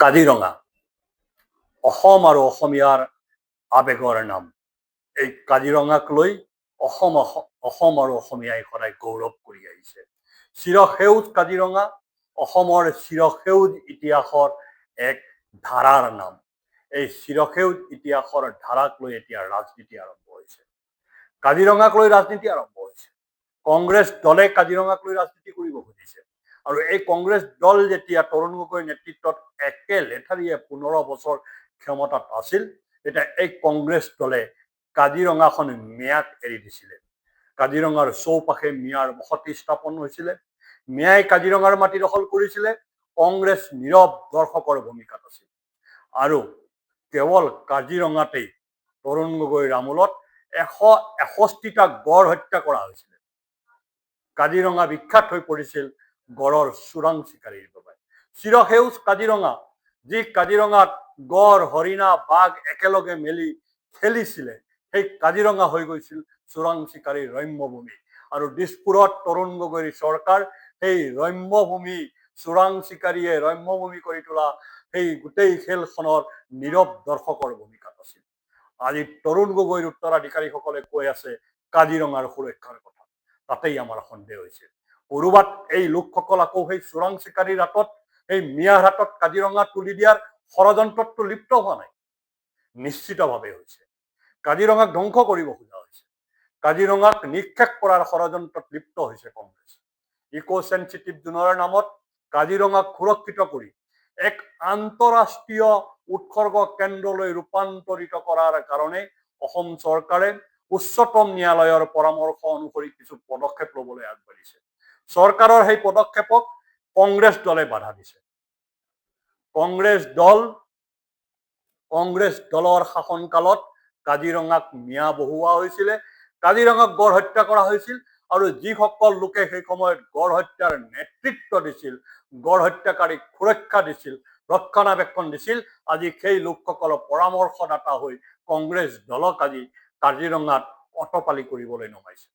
কাজিৰঙা অসম আৰু অসমীয়াৰ আৱেগৰ নাম। এই কাজিৰঙাক লৈ অসম আৰু অসমীয়াই সদায় গৌৰৱ কৰি আহিছে। চিৰসেউজ কাজিৰঙা অসমৰ চিৰসেউজ ইতিহাসৰ এক ধাৰাৰ নাম। এই চিৰসেউজ ইতিহাসৰ ধাৰাক লৈ এতিয়া ৰাজনীতি আৰম্ভ হৈছে। কাজিৰঙাক লৈ ৰাজনীতি আৰম্ভ হৈছে। কংগ্ৰেছ দলে কাজিৰঙাক লৈ ৰাজনীতি কৰিব খুজিছে। আৰু এই কংগ্ৰেছ দল যেতিয়া তৰুণ গগৈৰ নেতৃত্বত একে লেঠাৰিয়ে 15 বছৰ ক্ষমতাত আছিল, তেতিয়া এই কংগ্ৰেছ দলে কাজিৰঙাখন মিয়াক এৰি দিছিলে। কাজিৰঙাৰ চৌপাশে মিয়াৰ বসতি স্থাপন হৈছিলে। মিয়াই কাজিৰঙাৰ মাটি দখল কৰিছিলে। কংগ্ৰেছ নীৰৱ দৰ্শকৰ ভূমিকাত আছিল। আৰু কেৱল কাজিৰঙাতেই তৰুণ গগৈৰ আমোলত 161টা গড় হত্যা কৰা হৈছিলে। কাজিৰঙা বিখ্যাত হৈ পৰিছিল গড়ৰ চোৰাং চিকাৰীৰ বাবে। চিৰসেউজ কাজিৰঙা, যি কাজিৰঙাত গড়, হৰিণা, বাঘ একেলগে মেলি খেলিছিলে, সেই কাজিৰঙা হৈ গৈছিল চোৰাং চিকাৰীৰ ৰম্যভূমি। আৰু দিছপুৰত তৰুণ গগৈৰ চৰকাৰ সেই ৰম্যভূমি, চোৰাং চিকাৰীয়ে ৰম্যভূমি কৰি তোলা সেই গোটেই খেলখনৰ নীৰৱ দৰ্শকৰ ভূমিকাত আছিল। আজি তৰুণ গগৈৰ উত্তৰাধিকাৰীসকলে কৈ আছে কাজিৰঙাৰ সুৰক্ষাৰ কথা। তাতেই আমাৰ সন্দেহ হৈছে। ক'ৰবাত এই লোকসকল আকৌ সেই চোৰাং চিকাৰীৰ হাতত, সেই মিয়াৰ হাতত কাজিৰঙা তুলি দিয়াৰ ষড়যন্ত্ৰতটো লিপ্ত হোৱা নাই? নিশ্চিতভাৱে হৈছে। কাজিৰঙাক ধ্বংস কৰিব খোজা হৈছে। কাজিৰঙাক নিক্ষেপ কৰাৰ ষড়যন্ত্ৰত লিপ্ত হৈছে কংগ্ৰেছ। ইকো চেঞ্চিটিভ জোনৰ নামত কাজিৰঙাক সুৰক্ষিত কৰি এক আন্তঃৰাষ্ট্ৰীয় উৎসৰ্গ কেন্দ্ৰলৈ ৰূপান্তৰিত কৰাৰ কাৰণে অসম চৰকাৰে উচ্চতম ন্যায়ালয়ৰ পৰামৰ্শ অনুসৰি কিছু পদক্ষেপ ল'বলৈ আগবাঢ়িছে। চৰকাৰৰ সেই পদক্ষেপক কংগ্ৰেছ দলে বাধা দিছে। কংগ্ৰেছ দলৰ শাসনকালত কাজিৰঙাক মিয়া বহুওৱা হৈছিলে। কাজিৰঙাক গড় হত্যা কৰা হৈছিল। আৰু যিসকল লোকে সেই সময়ত গড় হত্যাৰ নেতৃত্ব দিছিল, গড় হত্যাকাৰীক সুৰক্ষা দিছিল, ৰক্ষণাবেক্ষণ দিছিল, আজি সেই লোকসকলৰ পৰামৰ্শদাতা হৈ কংগ্ৰেছ দলক আজি কাজিৰঙাত অটপালি কৰিবলৈ নমাইছে।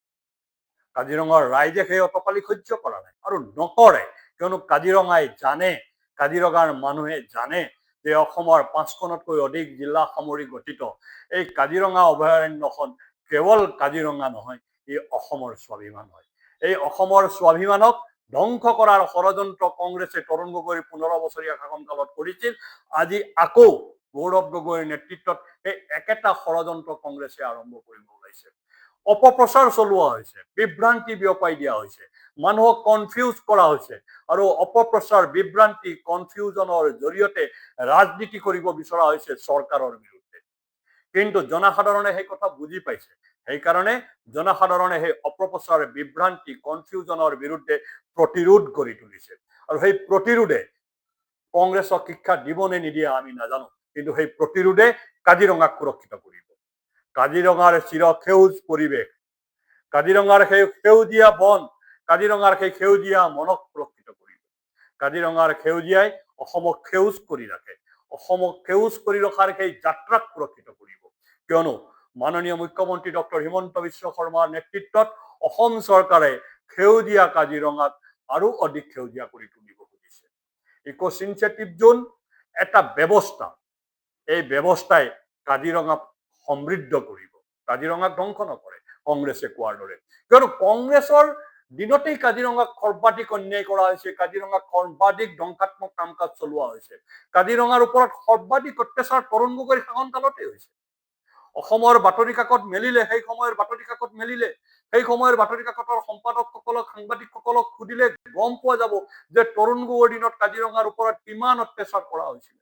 কাজিৰঙাৰ ৰাইজে সেই অটপালি সহ্য কৰা নাই আৰু নকৰে, কিয়নো কাজিৰঙাই জানে, কাজিৰঙাৰ মানুহে জানে যে অসমৰ 5খনতকৈ অধিক জিলা সামৰি গঠিত এই কাজিৰঙা অভয়াৰণ্যখন কেৱল কাজিৰঙা নহয়, ই অসমৰ স্বাভিমান হয়। এই অসমৰ স্বাভিমানক ধ্বংস কৰাৰ ষড়যন্ত্ৰ কংগ্ৰেছে তৰুণ গগৈৰ 15 বছৰীয়া শাসনকালত কৰিছিল। আজি আকৌ গৌৰৱ গগৈৰ নেতৃত্বত এই একেটা ষড়যন্ত্ৰ কংগ্ৰেছে আৰম্ভ কৰিব ওলাইছে। অপপ্ৰচাৰ চলোৱা হৈছে, বিভ্ৰান্তি বিয়পাই দিয়া হৈছে, মানুহক কনফিউজ কৰা হৈছে আৰু অপপ্ৰচাৰ, বিভ্ৰান্তি, কনফিউজনৰ জৰিয়তে ৰাজনীতি কৰিব বিচৰা হৈছে চৰকাৰৰ বিৰুদ্ধে। কিন্তু জনসাধাৰণে সেই কথা বুজি পাইছে। সেইকাৰণে জনসাধাৰণে সেই অপপ্ৰচাৰ, বিভ্ৰান্তি, কনফিউজনৰ বিৰুদ্ধে প্ৰতিৰোধ গঢ়ি তুলিছে। আৰু সেই প্ৰতিৰোধে কংগ্ৰেছক শিক্ষা দিব নে নিদিয়ে আমি নাজানো, কিন্তু সেই প্ৰতিৰোধে কাজিৰঙাক সুৰক্ষিত কৰিব। কাজিৰঙাৰ চিৰসেউজ পৰিৱেশ, কাজিৰঙাৰ সেই সেউজীয়া বন, কাজিৰঙাৰ সেই সেউজীয়া মনক সুৰক্ষিত কৰিব। কাজিৰঙাৰ সেউজীয়াই অসমক সেউজ কৰি ৰাখে। অসমক সেউজ কৰি ৰখাৰ সেই যাত্ৰাক সুৰক্ষিত কৰিব। কিয়নো মাননীয় মুখ্যমন্ত্ৰী ডক্টৰ হিমন্ত বিশ্ব শৰ্মাৰ নেতৃত্বত অসম চৰকাৰে সেউজীয়া কাজিৰঙাক আৰু অধিক সেউজীয়া কৰি তুলিব খুজিছে। ইকো চেঞ্চিটিভ জোন এটা ব্যৱস্থা। এই ব্যৱস্থাই কাজিৰঙাক সমৃদ্ধ কৰিব, কাজিৰঙাক ধ্বংস নকৰে কংগ্ৰেছে কোৱাৰ দৰে। কিয়নো কংগ্ৰেছৰ দিনতেই কাজিৰঙাক সৰ্বাধিক অন্যায় কৰা হৈছে, কাজিৰঙাক সৰ্বাধিক ধ্বংসাত্মক কাম কাজ চলোৱা হৈছে। কাজিৰঙাৰ ওপৰত সৰ্বাধিক অত্যাচাৰ তৰুণ গগৈৰ শাসনকালতে হৈছে। অসমৰ বাতৰি কাকত মেলিলে, সেই সময়ৰ বাতৰি কাকত মেলিলে, সেই সময়ৰ বাতৰি কাকতৰ সম্পাদকসকলক, সাংবাদিকসকলক সুধিলে গম পোৱা যাব যে তৰুণ গগৈৰ দিনত কাজিৰঙাৰ ওপৰত কিমান অত্যাচাৰ কৰা হৈছিল।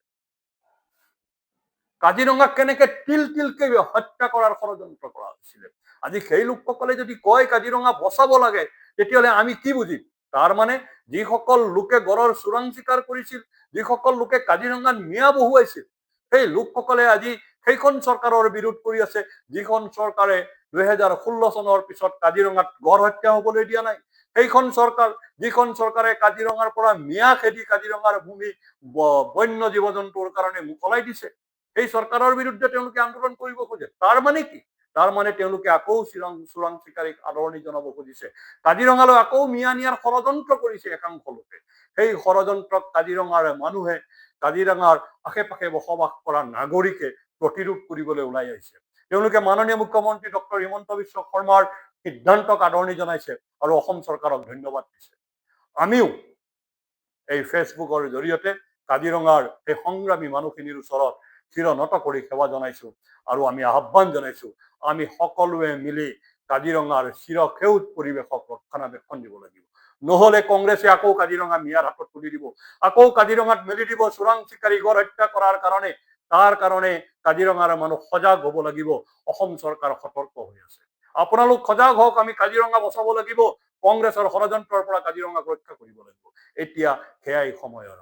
কাজিৰঙাক কেনেকে তিল তিলকে হত্যা কৰাৰ ষড়যন্ত্ৰ কৰা হৈছিলে। আজি সেই লোকসকলে যদি কয় কাজিৰঙা বচাব লাগে, তেতিয়াহ'লে আমি কি বুজিম? তাৰ মানে যিসকল লোকে গড়ৰ চোৰাং চিকাৰ কৰিছিল, যিসকল লোকে কাজিৰঙাত মিয়া বহুৱাইছিল, সেই লোকসকলে আজি সেইখন চৰকাৰৰ বিৰোধ কৰি আছে, যিখন চৰকাৰে 2016 চনৰ পিছত কাজিৰঙাত গড় হত্যা হবলৈ দিয়া নাই। সেইখন চৰকাৰ, যিখন চৰকাৰে কাজিৰঙাৰ পৰা মিয়া খেদি কাজিৰঙাৰ ভূমি বন্য জীৱ জন্তুৰ কাৰণে মোকলাই দিছে, সেই চৰকাৰৰ বিৰুদ্ধে তেওঁলোকে আন্দোলন কৰিব খোজে। তাৰ মানে কি? তাৰ মানে তেওঁলোকে আকৌ চোৰাং চিকাৰীক আদৰণি জনাব খুজিছে। কাজিৰঙালৈ আকৌ মিয়া নিয়াৰ ষড়যন্ত্ৰ কৰিছে একাংশ লোকে। সেই ষড়যন্ত্ৰক কাজিৰঙাৰ মানুহে কাজিৰঙাৰ আশে পাশে বসবাস কৰা নাগৰিকে প্ৰতিৰোধ কৰিবলৈ ওলাই আহিছে। তেওঁলোকে মাননীয় মুখ্যমন্ত্ৰী ডক্টৰ হিমন্ত বিশ্ব শৰ্মাৰ সিদ্ধান্তক আদৰণি জনাইছে আৰু অসম চৰকাৰক ধন্যবাদ দিছে। আমিও এই ফেচবুকৰ জৰিয়তে কাজিৰঙাৰ এই সংগ্ৰামী মানুহখিনিৰ ওচৰত চিৰনত কৰি সেৱা জনাইছো আৰু আমি আহ্বান জনাইছো আমি সকলোৱে মিলি কাজিৰঙাৰ চিৰসেউজ পৰিৱেশক ৰক্ষণাবেক্ষণ দিব লাগিব। নহলে কংগ্ৰেছে আকৌ কাজিৰঙা মিয়াৰ হাতত তুলি দিব, আকৌ কাজিৰঙাত মেলি দিব চোৰাং চিকাৰী গড় হত্যা কৰাৰ কাৰণে। তাৰ কাৰণে কাজিৰঙাৰ মানুহ সজাগ হ'ব লাগিব। অসম চৰকাৰ সতৰ্ক হৈ আছে। আপোনালোক সজাগ হওক, আমি কাজিৰঙা বচাব লাগিব, কংগ্ৰেছৰ ষড়যন্ত্ৰৰ পৰা কাজিৰঙাক ৰক্ষা কৰিব লাগিব। এতিয়া সেয়াই সময়ৰ